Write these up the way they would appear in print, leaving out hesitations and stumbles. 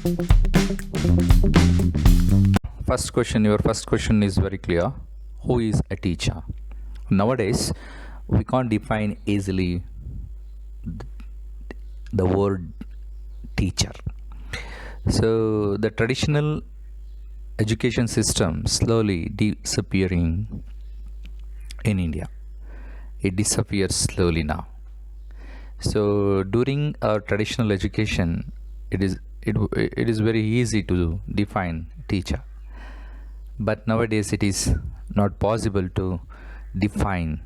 Your first question is very clear. Who is a teacher? Nowadays, we can't define easily the word teacher. So the traditional education system slowly disappearing in India. It disappears slowly now. So during our traditional education, it is very easy to define teacher. But nowadays it is not possible to define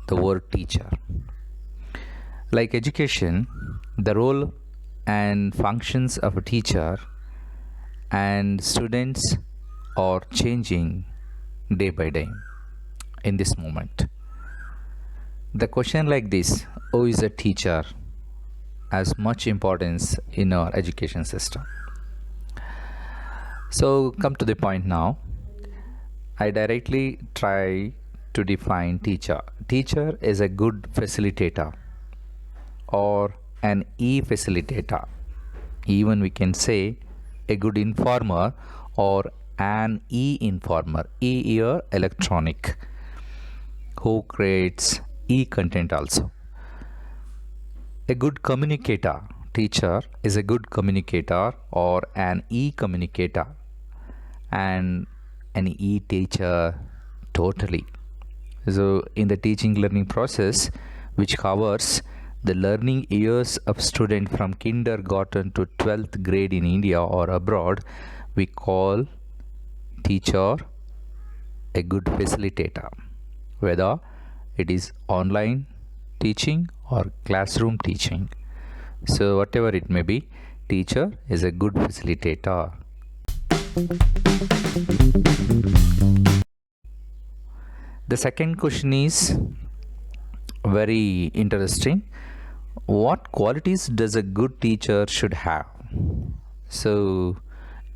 the word teacher. Like education, the role and functions of a teacher and students are changing day by day in this moment. The question like this, who is a teacher, has much importance in our education system. So come to the point now. I directly try to define teacher. Teacher is a good facilitator or an e-facilitator. Even we can say a good informer or an e-informer. E here electronic, who creates e-content also. A good communicator. Teacher is a good communicator or an e-communicator and an e-teacher totally. So in the teaching learning process, which covers the learning years of student from kindergarten to 12th grade in India or abroad, we call teacher a good facilitator, whether it is online teaching or classroom teaching. So whatever it may be, teacher is a good facilitator. The second question is very interesting. What qualities does a good teacher should have? So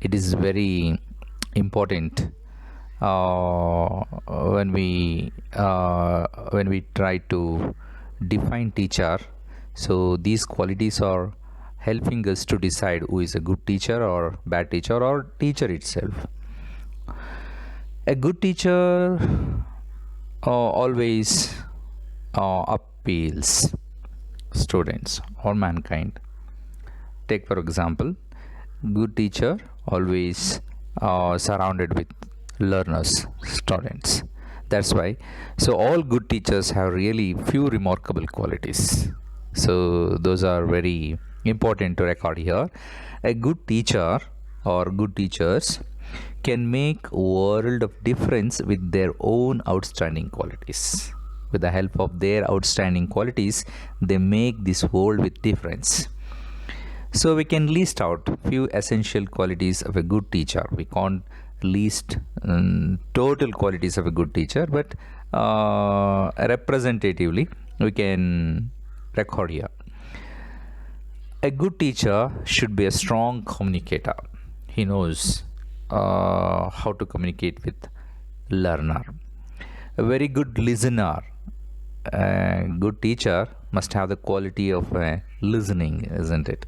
it is very important when we try to define teacher. So these qualities are helping us to decide who is a good teacher or bad teacher or teacher itself. A good teacher always appeals students or mankind. Take for example, good teacher always surrounded with learners, students. That's why. So all good teachers have really few remarkable qualities. So those are very important to record here. A good teacher or good teachers can make a world of difference with their own outstanding qualities. With the help of their outstanding qualities, they make this world with difference. So we can list out few essential qualities of a good teacher. We can't list total qualities of a good teacher, but representatively we can record here. A good teacher should be a strong communicator. He knows how to communicate with learner. A very good listener. A good teacher must have the quality of listening, isn't it?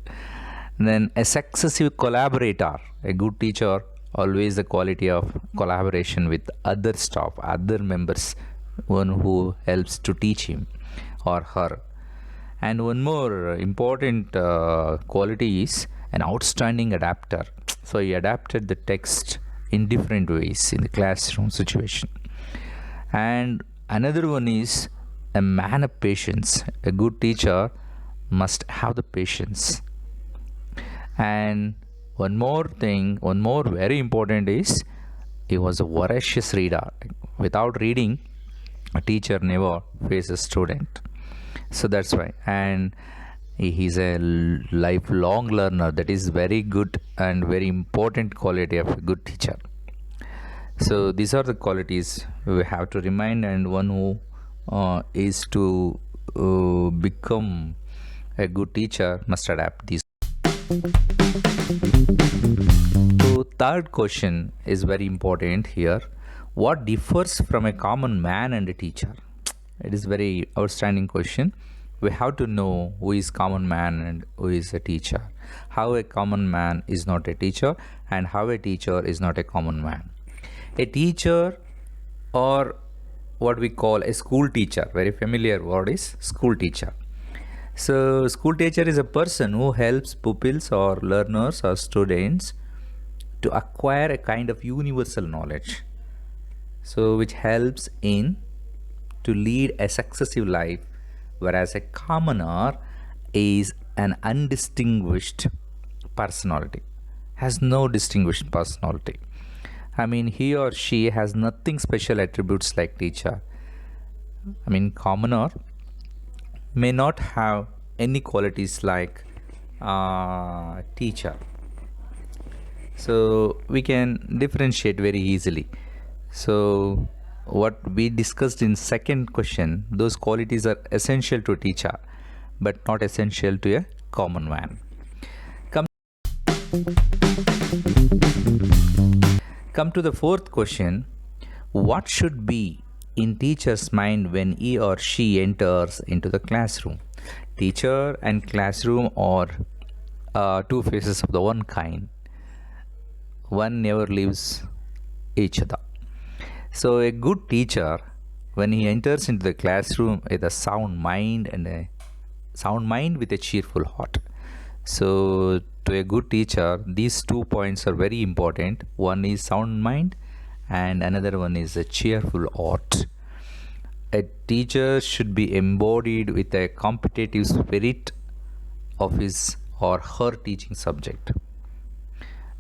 And then a successive collaborator. A good teacher always the quality of collaboration with other staff, other members, one who helps to teach him or her. And one more important quality is an outstanding adapter. So he adapted the text in different ways in the classroom situation. And another one is a man of patience. A good teacher must have the patience. And one more very important is he was a voracious reader. Without reading, a teacher never faces a student. So that's why. And he's a lifelong learner. That is very good and very important quality of a good teacher. So these are the qualities we have to remind, and one who is to become a good teacher must adapt these. So third question is very important here. What differs from a common man and a teacher? It is very outstanding question we have to know who is common man and who is a teacher, how a common man is not a teacher and how a teacher is not a common man. A teacher, or what we call a school teacher, very familiar word is school teacher. So school teacher is a person who helps pupils or learners or students to acquire a kind of universal knowledge, so which helps in to lead a successive life, whereas a commoner is an undistinguished personality, has no distinguished personality. I mean, he or she has nothing special attributes like teacher. I mean, commoner may not have any qualities like teacher. So we can differentiate very easily. So what we discussed in second question, those qualities are essential to a teacher but not essential to a common man. Come to the fourth question. What should be in teacher's mind when he or she enters into the classroom? Teacher and classroom are two faces of the one kind. One never leaves each other. So a good teacher, when he enters into the classroom with a sound mind with a cheerful heart. So to a good teacher, these 2 points are very important. One is sound mind and another one is a cheerful heart. A teacher should be embodied with a competitive spirit of his or her teaching subject.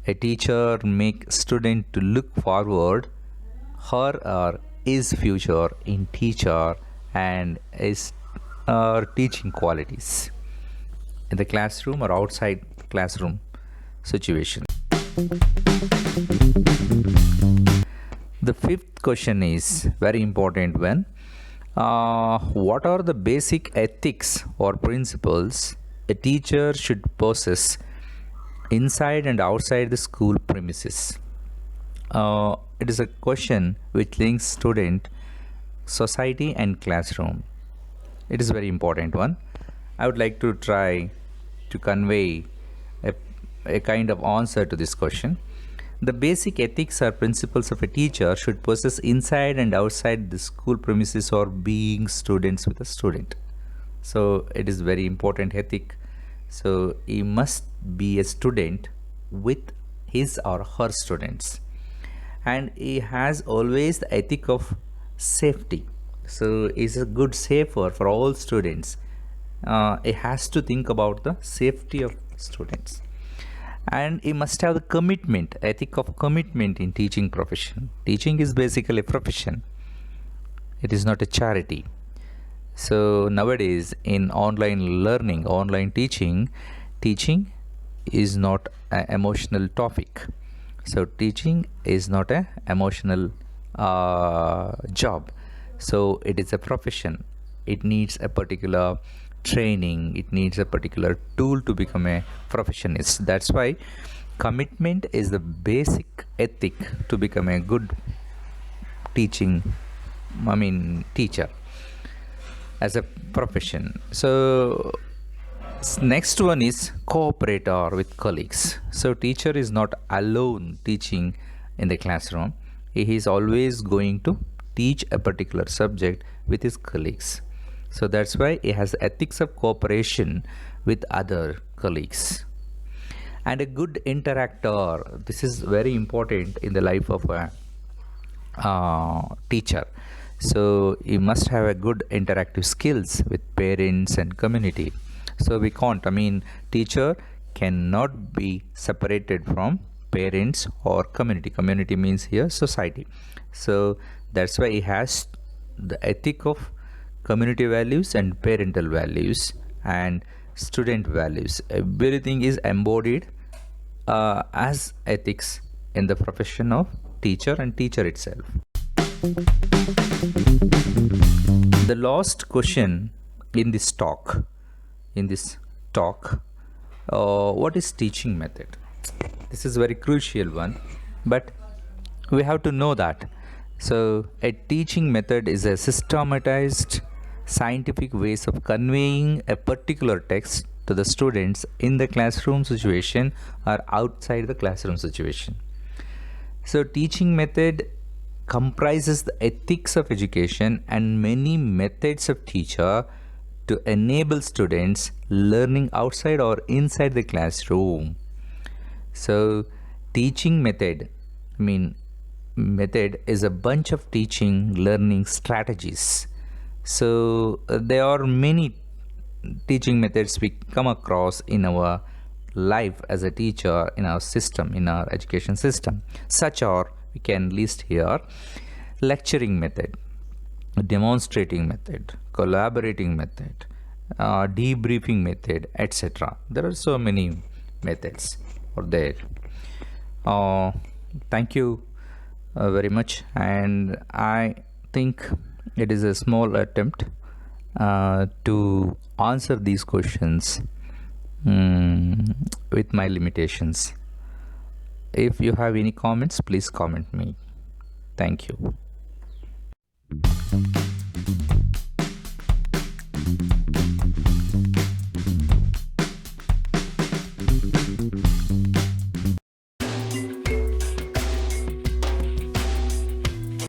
A teacher makes student to look forward her or his future in teacher and his teaching qualities in the classroom or outside classroom situation. The fifth question is very important one. What are the basic ethics or principles a teacher should possess inside and outside the school premises? It is a question which links student, society and classroom. It is a very important one. I would like to try to convey a kind of answer to this question. The basic ethics or principles of a teacher should possess inside and outside the school premises or being students with a student. So it is very important ethic. So he must be a student with his or her students, and he has always the ethic of safety. So he's a good safer for all students. He has to think about the safety of students, and he must have the commitment, ethic of commitment in teaching profession. Teaching is basically a profession, it is not a charity. So nowadays in online learning, online teaching is not an emotional topic. So teaching is not an emotional job. So it is a profession. It needs a particular training, it needs a particular tool to become a professionist. That's why commitment is the basic ethic to become a good teacher as a profession. So next one is cooperator with colleagues. So teacher is not alone teaching in the classroom. He is always going to teach a particular subject with his colleagues. So that's why he has ethics of cooperation with other colleagues. And a good interactor, this is very important in the life of a teacher. So you must have a good interactive skills with parents and community. So we can't, teacher cannot be separated from parents or community. Community means here society. So that's why he has the ethic of community values and parental values and student values. Everything is embodied as ethics in the profession of teacher and teacher itself. The last question in this talk, what is teaching method? This is a very crucial one, but we have to know that. So a teaching method is a systematized scientific ways of conveying a particular text to the students in the classroom situation or outside the classroom situation. So teaching method comprises the ethics of education and many methods of teacher to enable students learning outside or inside the classroom. So teaching method, method is a bunch of teaching learning strategies. So there are many teaching methods we come across in our life as a teacher, in our system, in our education system. Such are, we can list here: lecturing method, demonstrating method, collaborating method, debriefing method, etc. There are so many methods out there. Thank you very much, and I think it is a small attempt to answer these questions with my limitations. If you have any comments, please comment me. Thank you.